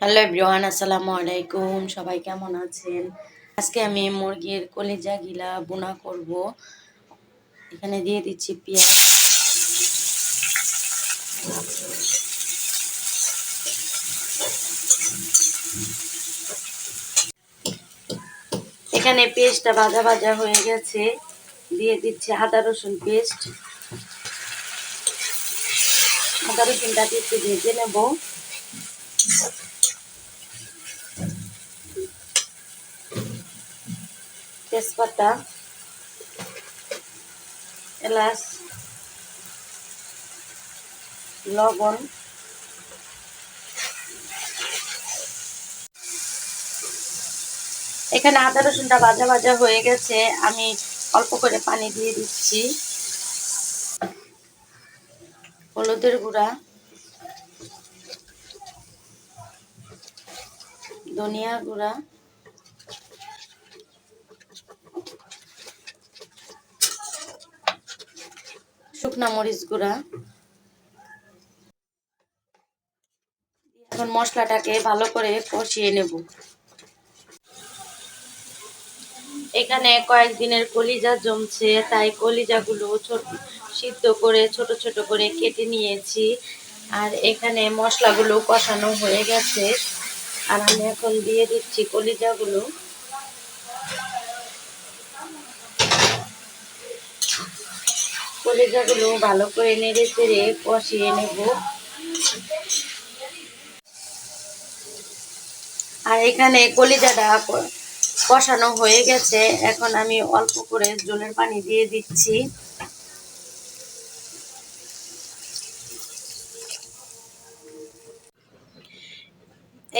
Hello everyone, আসসালামু আলাইকুম। সবাই কেমন আছেন? আজকে আমি মুরগির কলিজা গিলা বোনা করব। এখানে দিয়ে দিচ্ছি পেঁয়াজ। এখানে পেস্টটা ভাজা ভাজা হয়ে গেছে, দিয়ে দিচ্ছি আদা রসুন পেস্ট। আদা রসুনটা একটু ভেজে নেব। তেজপাতা, এলাচ, লবণ। এখানে আদা রসুনটা ভাজা ভাজা হয়ে গেছে, আমি অল্প করে পানি দিয়ে দিচ্ছি। হলুদের গুঁড়া, ধনিয়া গুঁড়া, শুকনা মরিচ গুঁড়া। এখন মশলাটাকে ভালো করে কষিয়ে নেব। এখানে কয়েকদিনের কলিজা জমছে, তাই কলিজাগুলো সিদ্ধ করে ছোট ছোট করে কেটে নিয়েছি। আর এখানে মশলাগুলো কষানো হয়ে গেছে, আর আমি এখন দিয়ে দিচ্ছি কলিজাগুলো। কলিজাগুলো ভালো করে নেড়ে চেড়ে কষিয়ে নেব। আর এখানে কলিজাটা কষানো হয়ে গেছে, এখন আমি অল্প করে জলের পানি দিয়ে দিচ্ছি।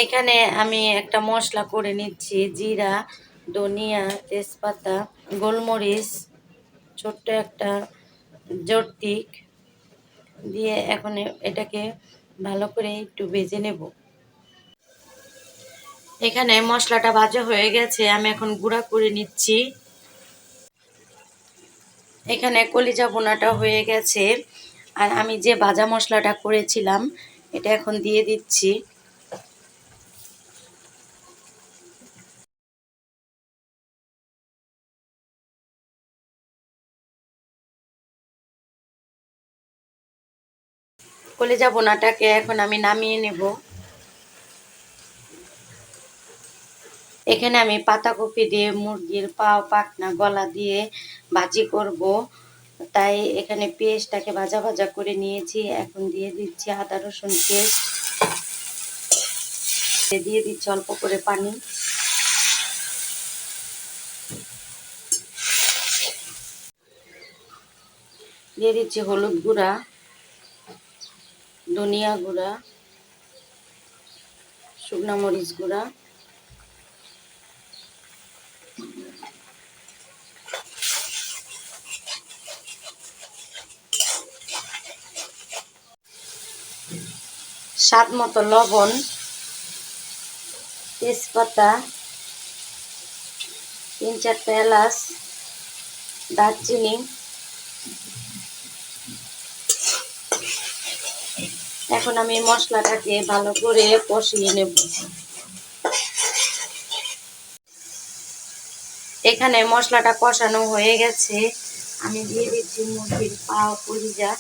এখানে আমি একটা মশলা করে নিচ্ছি, জিরা, ধনিয়া, তেজপাতা, গোলমরিচ, ছোট্ট একটা জর্তিক দিয়ে এখন এটাকে ভালো করে একটু ভেজে নেব। এখানে মশলাটা ভাজা হয়ে গেছে, আমি এখন গুঁড়া করে নিচ্ছি। এখানে কলিজা বোনাটা হয়ে গেছে, আর আমি যে ভাজা মশলাটা করেছিলাম এটা এখন দিয়ে দিচ্ছি। কলিজা বোনাটাকে এখন আমি নামিয়ে নেব। এখানে আমি পাতাকপি দিয়ে মুরগির পা, পাখনা, গলা দিয়ে ভাজি করব, তাই এখানে পেঁয়াজটাকে ভাজা ভাজা করে নিয়েছি। এখন দিয়ে দিচ্ছি আদা রসুন পেস্ট, দিয়ে দিচ্ছি অল্প করে পানি। দিয়ে দিচ্ছি হলুদ গুঁড়া, ধনিয়া গুঁড়া, শুকনো মরিচ গুঁড়া, স্বাদ মতো লবণ, তেজপাতা, 3-4টা এলাচ, দারচিনি। এখন আমি মশলাটাকে ভালো করে কষিয়ে নেব। এখানে মশলাটা কষানো হয়ে গেছে, আমি দিয়ে দিচ্ছি মুরগির পা, কলিজা।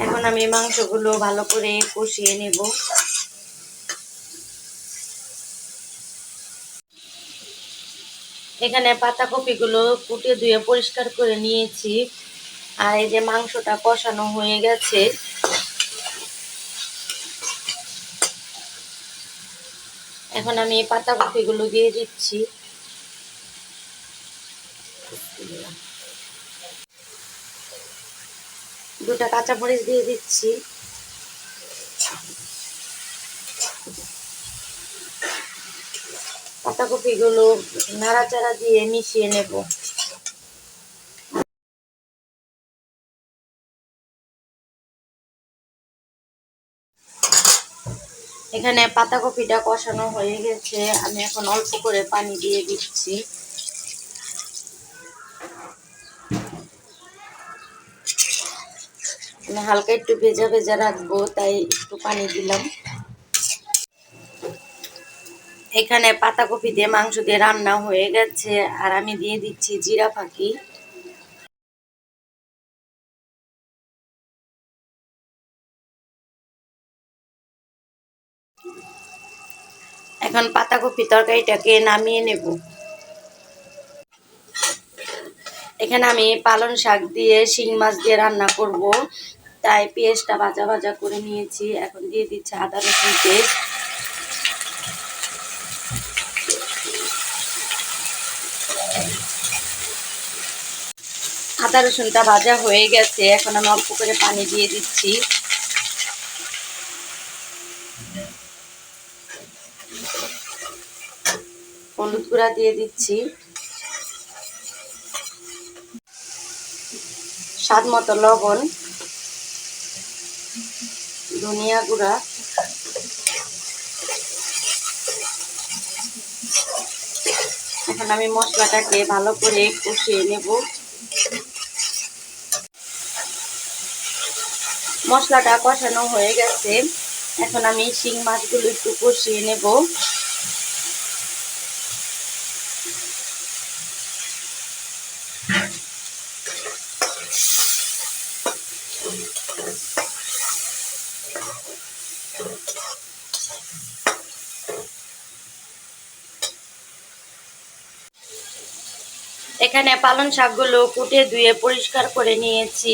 এখন আমি মাংসগুলো ভালো করে কষিয়ে নেব। এখানে পাতাকপিগুলো কুটে ধুয়ে পরিষ্কার করে নিয়েছি, আর এই যে মাংসটা কষানো হয়ে গেছে। এখন আমি পাতাকপিগুলো দিয়ে দিচ্ছি। দুটা কাঁচামরিচ দিয়ে দিচ্ছি। পাতাকপিগুলো নাড়াচাড়া দিয়ে মিশিয়ে নেব। এখানে পাতাকপিটা কষানো হয়ে গেছে, আমি এখন অল্প করে পানি দিয়ে দিচ্ছি। আমি হালকা একটু ভেজা ভেজা রাখবো, তাই একটু পানি দিলাম। এখানে পাতাকপি দিয়ে মাংস দিয়ে রান্না হয়ে গেছে, আর আমি দিয়ে দিচ্ছি জিরা ফাঁকি। এখন পাতাকপি তরকারিটাকে নামিয়ে নেব। এখানে আমি পালং শাক দিয়ে শিং মাছ দিয়ে রান্না করব, তাই পেঁয়াজটা ভাজা ভাজা করে নিয়েছি। এখন দিয়ে দিচ্ছি আদা রসুন পেস্ট। আদা রসুনটা ভাজা হয়ে গেছে, এখন আমি অল্প করে পানি দিয়ে দিচ্ছি। হলুদ গুঁড়া দিয়ে দিচ্ছি, স্বাদ মতো লবণ, ধনিয়া গুঁড়া, এখন আমি মশলাটাকে ভালো করে কষিয়ে নেব। মশলাটা কষানো হয়ে গেছে, এখন আমি শিং মাছগুলো একটু কষিয়ে নেব। এখানে পালং শাকগুলো কুটে ধুয়ে পরিষ্কার করে নিয়েছি,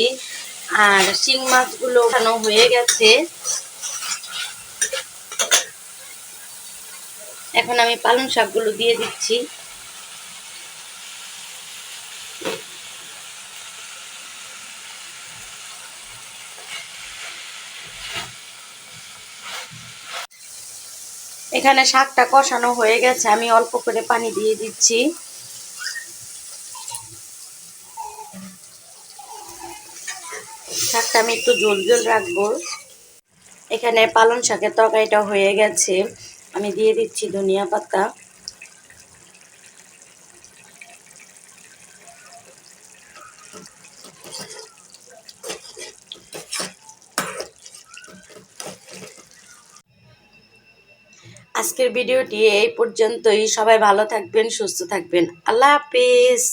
আর শিং মাছগুলো ওঠানো হয়ে গেছে। এখন আমি পালং শাকগুলো দিয়ে দিচ্ছি। এখানে শাকটা কষানো হয়ে গেছে, আমি অল্প করে পানি দিয়ে দিচ্ছি। শাকটা আমি একটু ঝোল ঝোল রাখবো। এখানে পালং শাকের তরকারিটা হয়ে গেছে, আমি দিয়ে দিচ্ছি ধনিয়া পাতা। আজকের ভিডিওটি এই পর্যন্তই। সবাই ভালো থাকবেন, সুস্থ থাকবেন। আল্লাহ হাফেজ।